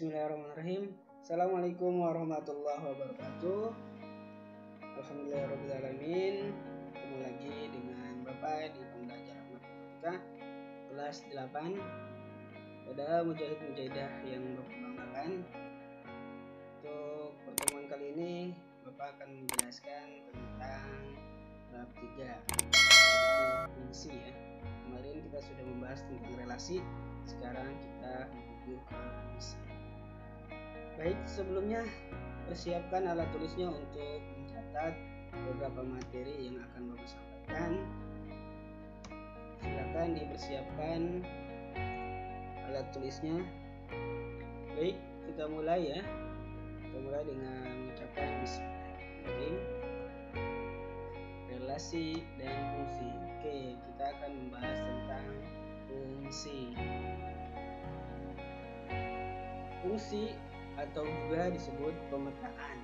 Bismillahirrahmanirrahim. Assalamualaikum warahmatullahi wabarakatuh. Alhamdulillahirrahmanirrahim. Ketemu lagi dengan Bapak di pembelajaran matematika kelas 8 pada mujahid-mujahidah yang Bapak banggakan. Untuk pertemuan kali ini Bapak akan menjelaskan tentang bab 3 fungsi ya. Kemarin kita sudah membahas tentang relasi, sekarang kita menuju ke fungsi. Baik, sebelumnya persiapkan alat tulisnya untuk mencatat beberapa materi yang akan Bapak sampaikan. Silakan dipersiapkan alat tulisnya. Baik, kita mulai ya. Kita mulai dengan mengucapkan bismillahirrahmanirrahim. Relasi dan fungsi. Oke, kita akan membahas tentang fungsi. Fungsi atau juga disebut pemetaan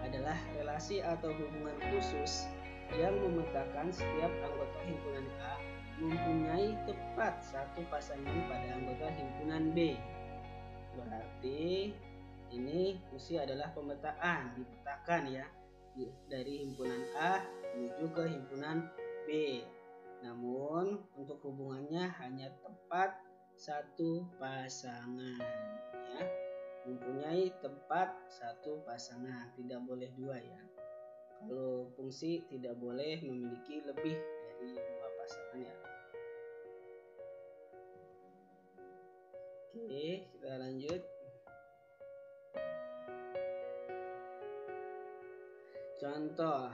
adalah relasi atau hubungan khusus yang memetakan setiap anggota himpunan A mempunyai tepat satu pasangan pada anggota himpunan B. Berarti ini fungsi adalah pemetaan, dipetakan ya, dari himpunan A menuju ke himpunan B. Namun untuk hubungannya hanya tepat satu pasangan ya. Mempunyai tepat satu pasangan, tidak boleh dua ya. Kalau fungsi tidak boleh memiliki lebih dari dua pasangan ya. Oke, kita lanjut. Contoh.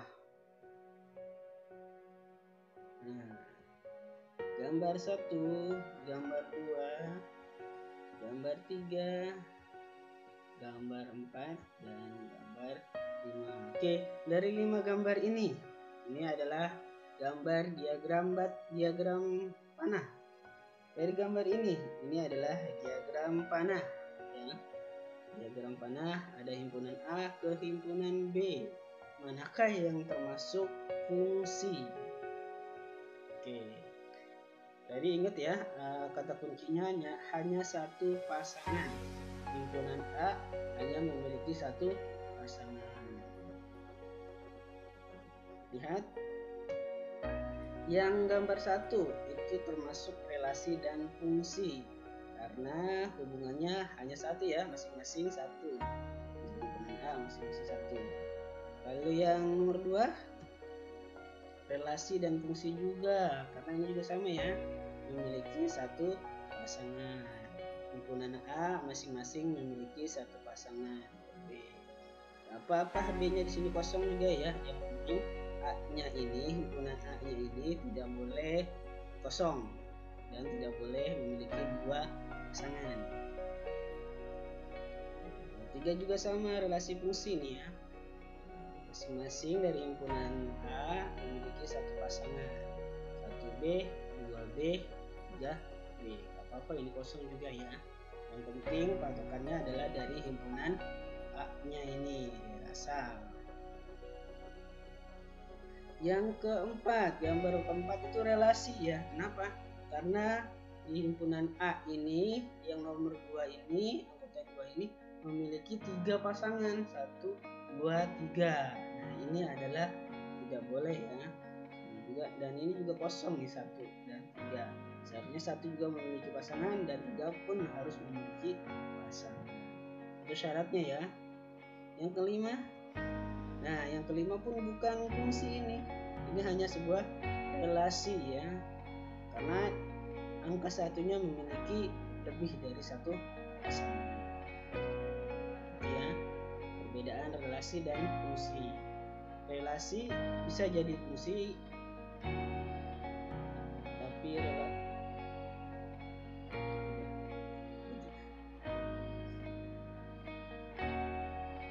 Nah, gambar 1, gambar 2, gambar 3, gambar 4, dan gambar 5. Oke, dari 5 gambar ini adalah gambar diagram panah. Dari gambar ini adalah diagram panah ya. Diagram panah ada himpunan A ke himpunan B. Manakah yang termasuk fungsi? Oke. Jadi ingat ya, kata kuncinya hanya satu pasangan. Himpunan A hanya memiliki satu pasangan. Lihat, yang gambar 1 itu termasuk relasi dan fungsi karena hubungannya hanya satu ya, masing-masing satu. Himpunan A masing-masing satu. Lalu yang nomor 2, relasi dan fungsi juga karena ini juga sama ya, memiliki satu pasangan. Himpunan A masing-masing memiliki satu pasangan B. Apakah B-nya di sini kosong juga ya? Yang penting A-nya ini, himpunan A-nya ini tidak boleh kosong dan tidak boleh memiliki dua pasangan. 3 juga sama, relasi fungsi nih ya. Masing-masing dari himpunan A memiliki satu pasangan. 1B, 2B, 3B. Apa ini kosong juga ya. Yang penting patokannya adalah dari himpunan A-nya ini, dari asal. Yang keempat, gambar keempat itu relasi ya. Kenapa? Karena di himpunan A ini, yang nomor 2 ini, anggota 2 ini memiliki 3 pasangan, 1, 2, 3. Nah ini adalah tidak boleh ya. Dan ini juga kosong nih, 1 dan 3. Seharusnya 1 juga memiliki pasangan dan 3 pun harus memiliki pasangan. Itu syaratnya ya. Yang kelima, nah yang kelima pun bukan fungsi ini. Ini hanya sebuah relasi ya. Karena angka satunya memiliki lebih dari satu pasangan. Ya, perbedaan relasi dan fungsi. Relasi bisa jadi fungsi, tapi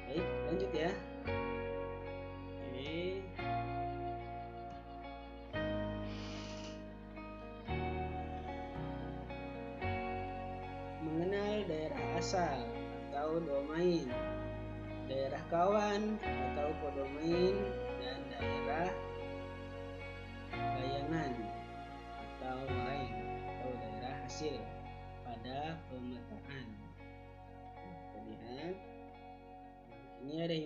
baik, lanjut ya. Oke. Mengenal daerah asal atau domain, daerah kawan atau kodomain, dan daerah bayangan atau lain atau daerah hasil pada pemetaan.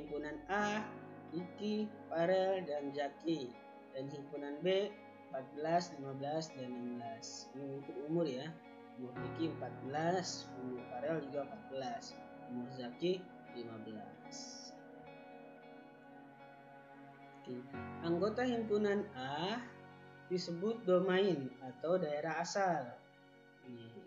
himpunan A, Iki, Farel, dan Zaki. Dan himpunan B 14, 15, dan 16. Ini untuk umur ya. Umur Iki 14, umur Farel juga 14, umur Zaki 15. Oke. Anggota himpunan A disebut domain atau daerah asal.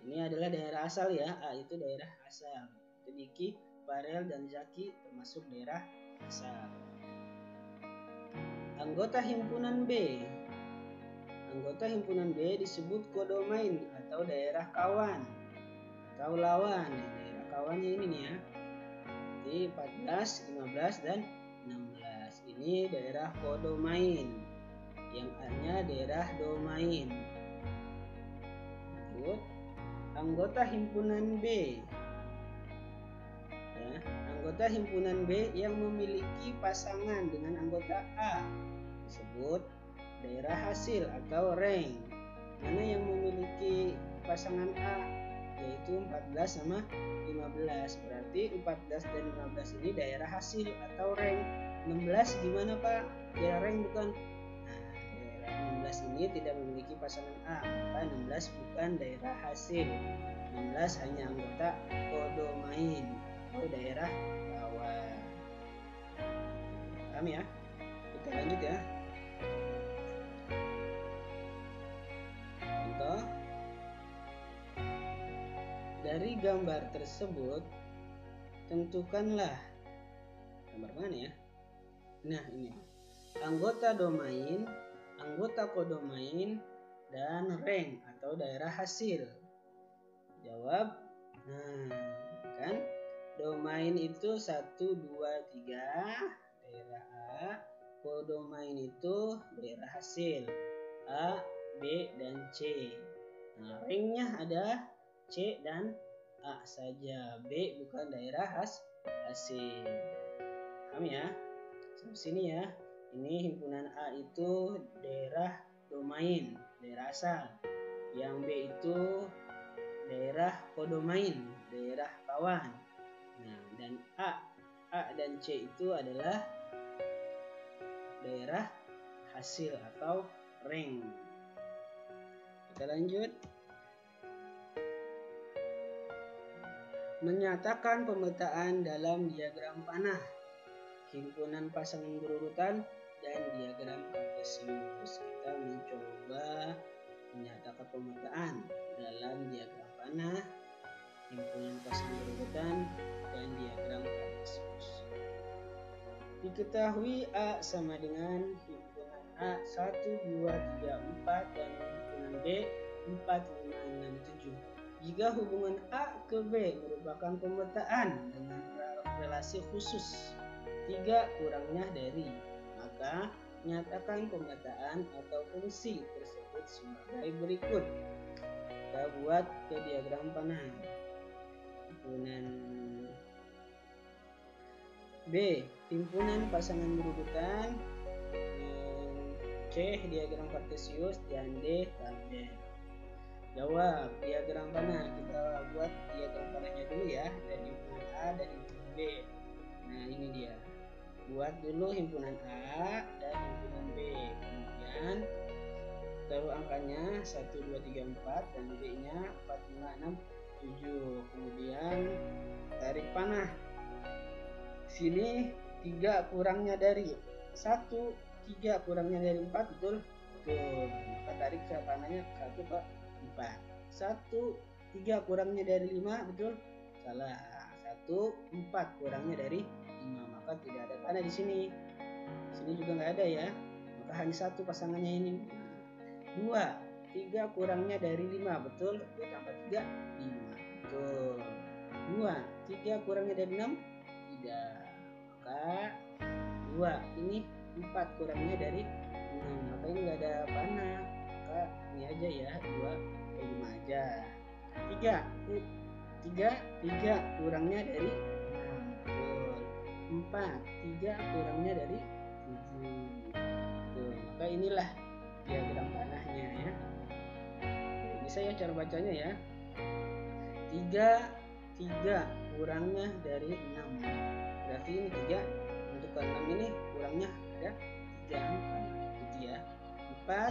Ini adalah daerah asal ya. A itu daerah asal. Iki, Farel, dan Zaki termasuk daerah asal. Anggota himpunan B. Anggota himpunan B disebut kodomain atau daerah kawan atau lawan. Daerah kawannya ini nih ya. Jadi 14, 15, dan 16. Ini daerah kodomain. Yang A-nya daerah domain. Lanjut. Anggota himpunan B. Ya, anggota himpunan B yang memiliki pasangan dengan anggota A disebut daerah hasil atau rank. Mana yang memiliki pasangan A yaitu 14 sama 15. Berarti 14 dan 15 ini daerah hasil atau rank. 16 gimana Pak? Daerah rank bukan? Nah, daerah 16 ini tidak memiliki pasangan A, maka 16 bukan daerah hasil. 16 hanya anggota kodomain atau daerah kawan. Paham ya? Kita lanjut ya. Contoh. Dari gambar tersebut tentukanlah gambar mana ya? Nah, ini. Anggota domain, anggota kodomain, dan rank atau daerah hasil. Jawab. Nah, kan? Domain itu 1, 2, 3 daerah A. Kodomain itu daerah hasil A, B, dan C. Nah, ranknya ada C dan A saja. B bukan daerah hasil. Paham ya? Sampai sini ya. Ini himpunan A itu daerah domain, daerah asal. Yang B itu daerah kodomain, daerah kawan. Nah, dan A dan C itu adalah daerah hasil atau rank. Kita lanjut. Menyatakan pemetaan dalam diagram panah, himpunan pasangan berurutan, dan diagram kartesius. Kita mencoba menyatakan pemetaan dalam diagram panah, himpunan pasangan berurutan, dan diagram kartesius. Diketahui A sama dengan himpunan A 1, 2, 3, 4, dan himpunan B 4, 5, 6, 7. Jika hubungan A ke B merupakan pemetaan dengan relasi khusus 3 kurangnya dari, maka nyatakan pemetaan atau fungsi tersebut sebagai berikut. Kita buat ke diagram panah. Himpunan B, himpunan pasangan berurutan, C, diagram kartesius, dan D, tangent. Jawab diagram panah. Kita buat diagram panahnya dulu ya, dari himpunan A dan himpunan B. Nah, ini dia. Buat dulu himpunan A dan himpunan B. Kemudian taruh angkanya 1, 2, 3, 4 dan B-nya 4, 5, 6, 7. Kemudian tarik panah. Sini 3 kurangnya dari 1, 3 kurangnya dari 4, betul? Betul. Maka tarik ke panahnya 1 ke 4. 1, 3 kurangnya dari 5, betul? Salah. 1, 4 kurangnya dari 5. Maka tidak ada panah di sini. Di sini juga nggak ada ya. Maka hanya 1 pasangannya ini. 2, 3 kurangnya dari 5, betul? 2 tambah 3, 5. Betul. 2, 3 kurangnya dari 6, tidak. Maka 2, ini 4 kurangnya dari 6. Maka ini nggak ada panah. Maka ini aja ya, 2 ke 5 aja. 3 kurangnya dari 6. Betul. 4, 3 kurangnya dari 7. Betul. Maka inilah diagram panahnya ya. Bisa ya cara bacanya ya. 3 kurangnya dari 6. Berarti ini 3 ke 6 ini kurangnya ada 3 angka gitu ya. 4,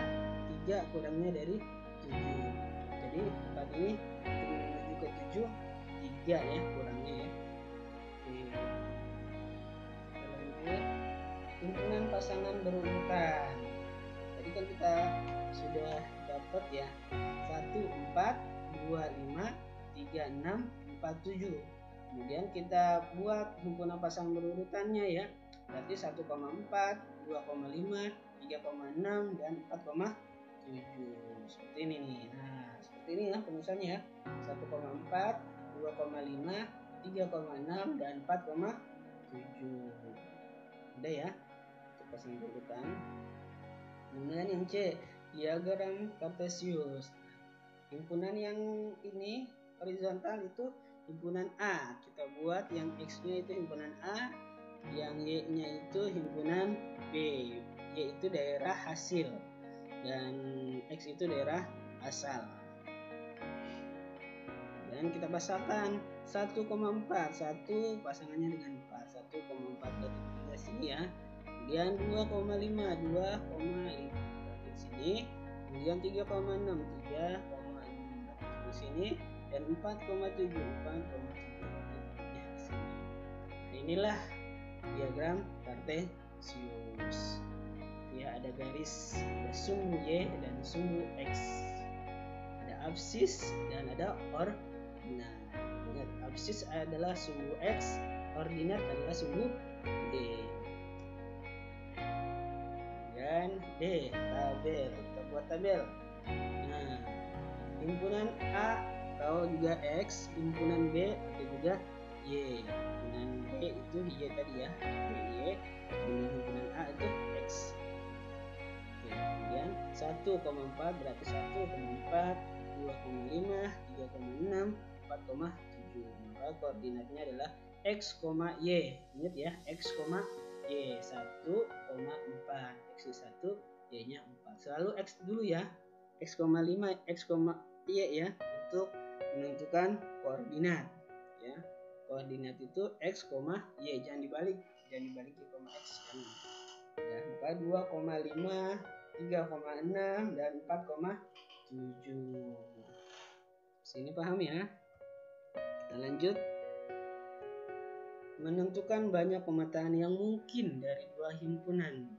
3 kurangnya dari 7. Jadi 4 ini untuk menuju ke 7, 3 ya kurangnya ya. Oke. Kita lanjut. Himpunan pasangan berurutan. Tadi kan kita sudah dapat ya 1, 4, 2, 5, 3, 6, 4, 7. Kemudian kita buat himpunan pasangan berurutannya ya. Berarti 1,4, 2,5, 3,6 dan 4,7. Seperti ini nih. Nah, seperti ini ya penulisannya ya. 1,4, 2,5, 3,6 dan 4,7. Udah ya. Untuk pasangan berurutan. Kemudian yang C, diagram kartesius. Himpunan yang ini horizontal itu himpunan A. Kita buat yang X-nya itu himpunan A, yang Y-nya itu himpunan B. Y itu daerah hasil dan X itu daerah asal. Dan kita pasangkan 1,4, 1 pasangannya dengan 4, 1,4 dari sini ya. Kemudian 2,5, 2,5 di sini. Kemudian 3,6, 3,6 di sini. Dan 4,7 di sini. Nah, inilah diagram kartesius. Ya, ada garis, ada sumbu Y dan sumbu X. Ada absis dan ada ordinat. Ingat, absis adalah sumbu X, ordinat adalah sumbu Y. Dan D, tabel. Kita buat tabel. Nah, himpunan A atau juga X, himpunan B atau juga Y. Himpunan B itu Y tadi ya, Y. Himpunan A itu X. Oke, kemudian 1,4 berarti 1,4, 2,5, 3,6, 4,7. Maka koordinatnya adalah X, Y. Ingat ya, X, Y 1,4, X 1, Y-nya 4. Selalu X dulu ya, X,5, X, Y ya, untuk menentukan koordinat ya. Koordinat itu X, Y, jangan dibalik ke X kan. Ya, maka 2,5, 3,6 dan 4,7. Sini paham ya? Kita lanjut. Menentukan banyak pemetaan yang mungkin dari dua himpunan.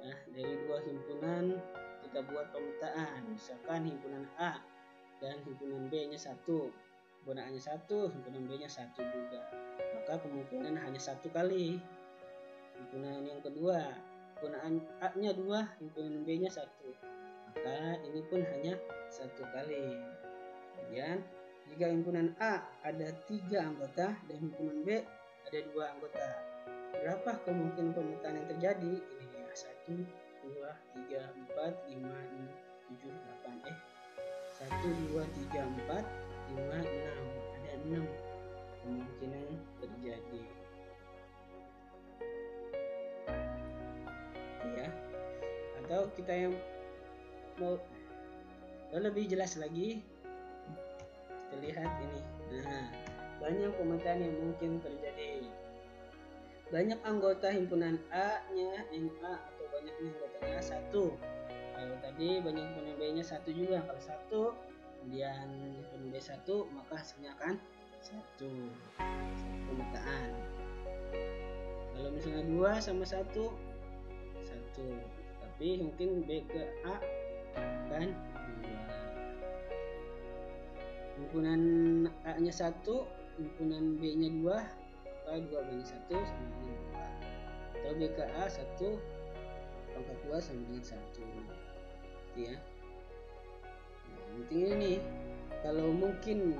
Nah, dari dua himpunan kita buat pemetaan. Misalkan himpunan A dan himpunan B-nya 1, himpunan A-nya 1, himpunan B-nya 1 juga. Maka kemungkinan hanya 1 kali. Himpunan yang kedua, himpunan A-nya 2, himpunan B-nya 1. Maka ini pun hanya 1 kali. Kemudian jika himpunan A ada 3 anggota dan himpunan B ada 2 anggota, berapa kemungkinan pemetaan yang terjadi? Ini dia 1, 2, 3, 4, 5, 6, 7, 8. 1, 2, 3, 4, 5, 6. Ada 6 kemungkinan terjadi. Ya. Atau kita yang mau lebih jelas lagi, kita lihat ini. Nah, banyak pemetaan yang mungkin terjadi. Banyak anggota himpunan A-nya A atau banyaknya anggotanya 1. Kalau tadi banyak himpunan B-nya 1 juga. Kalau 1 kemudian himpunan B 1, maka hasilnya akan 1 pemetaan. Kalau misalnya 2 sama 1, 1. Tapi mungkin B ke A kan 2. Himpunan A-nya 1, himpunan B-nya 2, maka 2 banding 1 sama dengan 2. Atau B ke A 1 pangkat 2 sama dengan 1. Gitu ya. Nah, penting ini kalau mungkin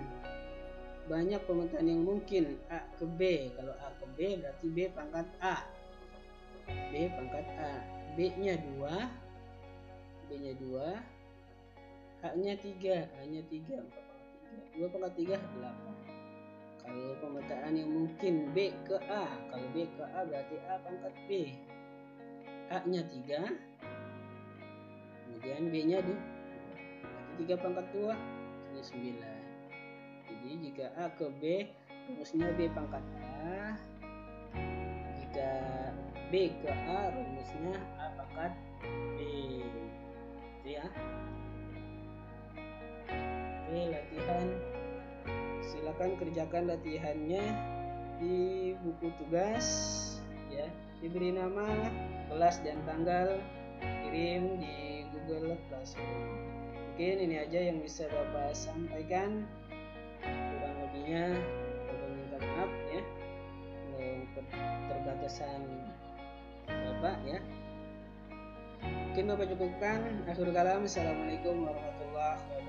banyak pemetaan yang mungkin A ke B. Kalau A ke B berarti B pangkat A. B pangkat A. B-nya 2, B-nya 2, A-nya 3, A-nya 3, 2 pangkat 3, 8. Kalau pemetaan yang mungkin B ke A, kalau B ke A berarti A pangkat B. A-nya 3, kemudian B-nya 2, berarti 3 pangkat 2, ini 9. Jadi jika A ke B, rumusnya B pangkat A. kayak B ke A, rumusnya A pangkat B. Itu ya. Oke, latihan. Silakan kerjakan latihannya di buku tugas ya. Diberi nama, kelas dan tanggal, kirim di Google Classroom. Mungkin ini aja yang bisa Bapak sampaikan. Kurang lebihnya Bapak minta maaf ya, keterbatasan Bapak ya. Mungkin Bapak cukupkan. Akhirul kalam. Assalamualaikum warahmatullahi wabarakatuh.